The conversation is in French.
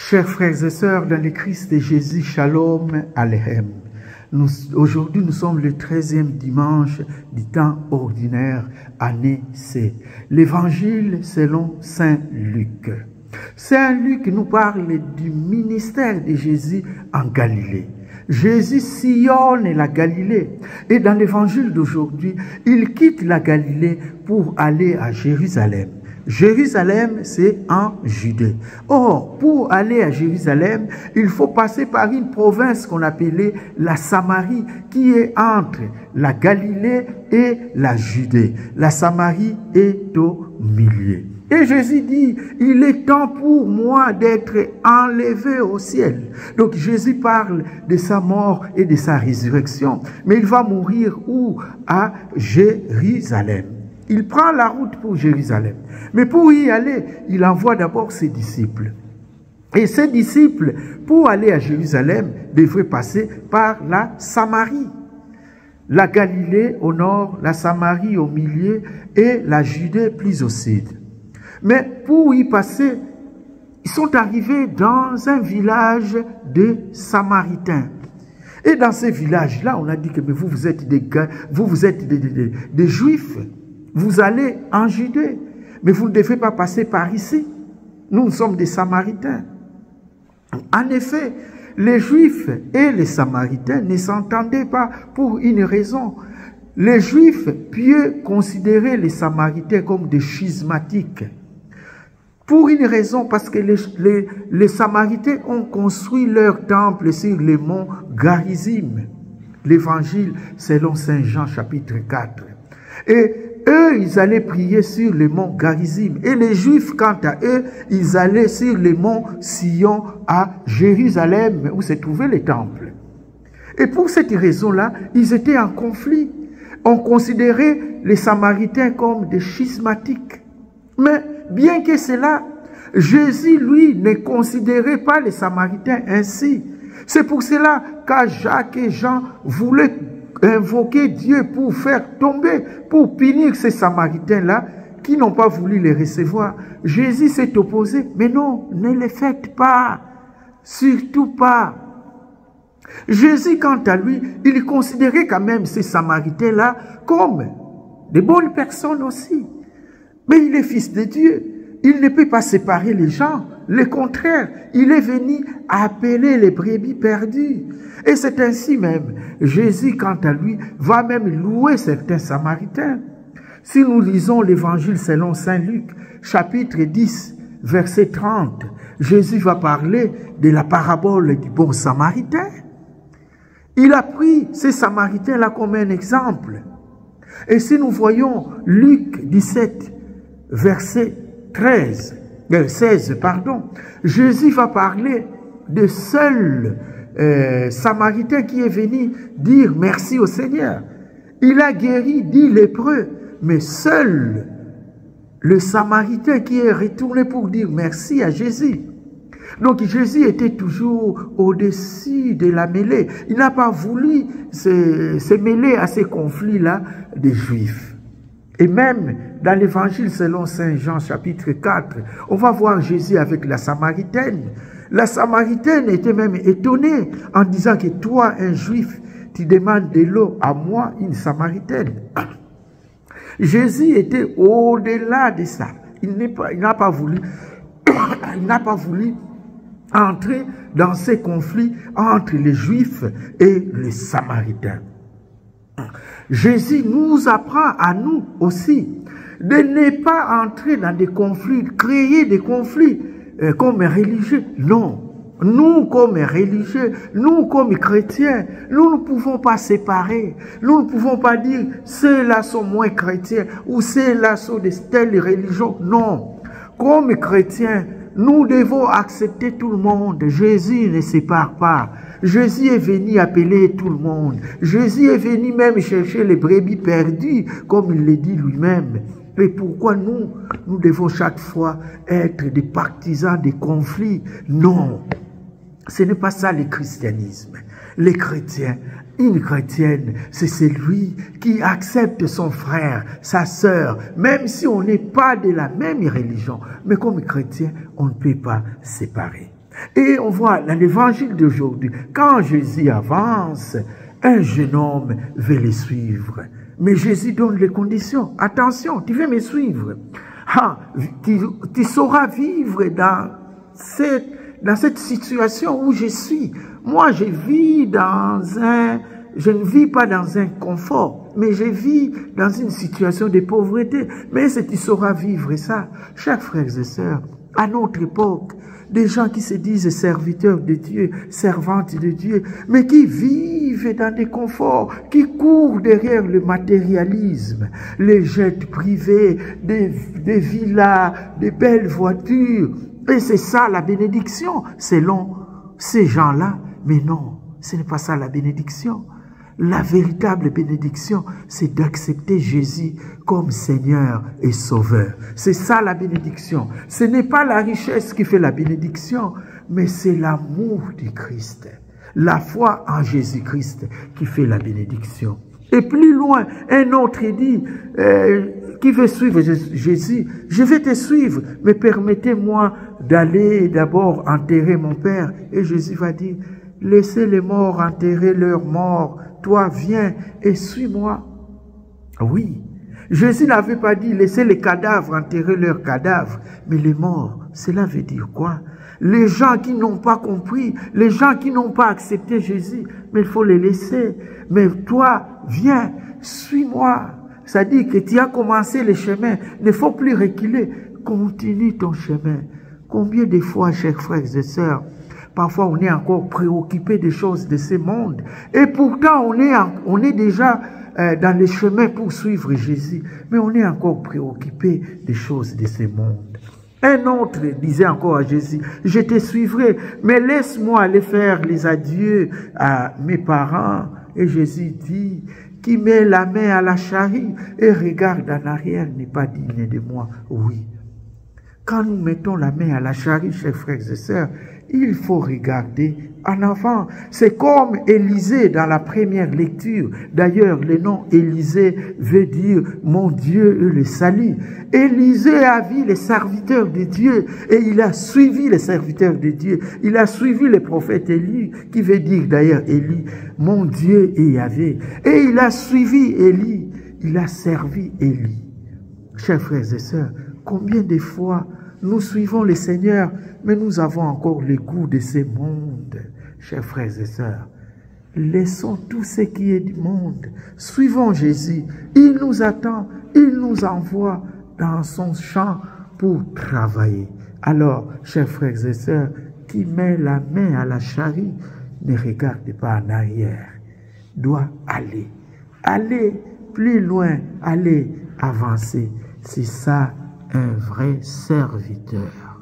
Chers frères et sœurs, dans le Christ de Jésus, Shalom Aleichem. Aujourd'hui, nous sommes le 13e dimanche du temps ordinaire, année C. L'évangile selon Saint Luc. Saint Luc nous parle du ministère de Jésus en Galilée. Jésus sillonne la Galilée et dans l'évangile d'aujourd'hui, il quitte la Galilée pour aller à Jérusalem. Jérusalem, c'est en Judée. Or, pour aller à Jérusalem, il faut passer par une province qu'on appelait la Samarie, qui est entre la Galilée et la Judée. La Samarie est au milieu. Et Jésus dit, il est temps pour moi d'être enlevé au ciel. Donc Jésus parle de sa mort et de sa résurrection. Mais il va mourir où? À Jérusalem. Il prend la route pour Jérusalem. Mais pour y aller, il envoie d'abord ses disciples. Et ces disciples, pour aller à Jérusalem, devraient passer par la Samarie. La Galilée au nord, la Samarie au milieu et la Judée plus au sud. Mais pour y passer, ils sont arrivés dans un village de Samaritains. Et dans ces villages-là, on a dit que mais vous êtes des Juifs. Vous allez en Judée, mais vous ne devez pas passer par ici. Nous sommes des Samaritains. En effet, les Juifs et les Samaritains ne s'entendaient pas pour une raison. Les Juifs pieux considéraient les Samaritains comme des schismatiques. Pour une raison, parce que les Samaritains ont construit leur temple sur le mont Garizim. L'évangile selon Saint Jean chapitre 4. Et eux, ils allaient prier sur le mont Garizim. Et les Juifs, quant à eux, ils allaient sur le mont Sion à Jérusalem, où se trouvait le temple. Et pour cette raison-là, ils étaient en conflit. On considérait les Samaritains comme des schismatiques. Mais bien que cela, Jésus, lui, ne considérait pas les Samaritains ainsi. C'est pour cela que Jacques et Jean voulaient invoquer Dieu pour faire tomber, pour punir ces Samaritains-là qui n'ont pas voulu les recevoir. Jésus s'est opposé, mais non, ne les faites pas, surtout pas. Jésus, quant à lui, il considérait quand même ces Samaritains-là comme des bonnes personnes aussi. Mais il est fils de Dieu, il ne peut pas séparer les gens. Le contraire, il est venu appeler les brebis perdues. Et c'est ainsi même, Jésus, quant à lui, va même louer certains Samaritains. Si nous lisons l'évangile selon Saint Luc, chapitre 10, verset 30, Jésus va parler de la parabole du bon Samaritain. Il a pris ces Samaritains-là comme un exemple. Et si nous voyons Luc 17, verset 16, Jésus va parler de seul Samaritain qui est venu dire merci au Seigneur. Il a guéri 10 lépreux, mais seul le Samaritain qui est retourné pour dire merci à Jésus. Donc Jésus était toujours au-dessus de la mêlée. Il n'a pas voulu se mêler à ces conflits-là des Juifs. Et même dans l'évangile selon Saint Jean chapitre 4, on va voir Jésus avec la Samaritaine. La Samaritaine était même étonnée en disant que toi, un Juif, tu demandes de l'eau à moi, une Samaritaine. Jésus était au-delà de ça. Il n'a pas voulu entrer dans ces conflits entre les Juifs et les Samaritains. Jésus nous apprend à nous aussi de ne pas entrer dans des conflits, créer des conflits comme religieux. Non. Nous, comme religieux, nous, comme chrétiens, nous ne pouvons pas séparer. Nous ne pouvons pas dire ceux-là sont moins chrétiens ou ceux-là sont de telle religion. Non. Comme chrétiens, nous devons accepter tout le monde. Jésus ne sépare pas. Jésus est venu appeler tout le monde. Jésus est venu même chercher les brebis perdues, comme il le dit lui-même. Et pourquoi nous devons chaque fois être des partisans des conflits? Non, ce n'est pas ça le christianisme. Les chrétiens, une chrétienne, c'est celui qui accepte son frère, sa sœur, même si on n'est pas de la même religion. Mais comme chrétien, on ne peut pas séparer. Et on voit dans l'évangile d'aujourd'hui, quand Jésus avance, un jeune homme veut le suivre. Mais Jésus donne les conditions. Attention, tu veux me suivre. Tu sauras vivre dans cette situation où je suis. Moi, je ne vis pas dans un confort, mais je vis dans une situation de pauvreté. Mais si tu sauras vivre ça, chers frères et sœurs, à notre époque, des gens qui se disent serviteurs de Dieu, servantes de Dieu, mais qui vivent dans des conforts, qui courent derrière le matérialisme, les jets privés, des villas, des belles voitures. Et c'est ça la bénédiction, selon ces gens-là. Mais non, ce n'est pas ça la bénédiction. La véritable bénédiction, c'est d'accepter Jésus comme Seigneur et Sauveur. C'est ça la bénédiction. Ce n'est pas la richesse qui fait la bénédiction, mais c'est l'amour du Christ. La foi en Jésus-Christ qui fait la bénédiction. Et plus loin, un autre dit, qui veut suivre Jésus, je vais te suivre, mais permettez-moi d'aller d'abord enterrer mon Père. Et Jésus va dire, laissez les morts enterrer leurs morts. Toi, viens et suis-moi. Oui, Jésus n'avait pas dit laissez les cadavres enterrer leurs cadavres, mais les morts, cela veut dire quoi? Les gens qui n'ont pas compris, les gens qui n'ont pas accepté Jésus, mais il faut les laisser. Mais toi, viens, suis-moi. Ça dit que tu as commencé le chemin, il ne faut plus reculer, continue ton chemin. Combien de fois, chers frères et sœurs, parfois, on est encore préoccupé des choses de ce monde. Et pourtant, on est déjà dans le chemin pour suivre Jésus. Mais on est encore préoccupé des choses de ce monde. Un autre disait encore à Jésus, je te suivrai, mais laisse-moi aller faire les adieux à mes parents. Et Jésus dit, qui met la main à la charrue et regarde en arrière n'est pas digne de moi. Oui. Quand nous mettons la main à la charrue, chers frères et sœurs, il faut regarder en avant. C'est comme Élisée dans la première lecture. D'ailleurs, le nom Élisée veut dire « mon Dieu le salut ». Élisée a vu les serviteurs de Dieu et il a suivi les serviteurs de Dieu. Il a suivi le prophète Élie, qui veut dire d'ailleurs Élie, « mon Dieu est Yahvé ». Et il a suivi Élie, il a servi Élie. Chers frères et sœurs, combien de fois nous suivons le Seigneur, mais nous avons encore le goût de ce monde, chers frères et sœurs. Laissons tout ce qui est du monde. Suivons Jésus. Il nous attend, il nous envoie dans son champ pour travailler. Alors, chers frères et sœurs, qui met la main à la charrue, ne regarde pas en arrière. Doit aller. Aller plus loin, aller avancer. C'est ça, un vrai serviteur.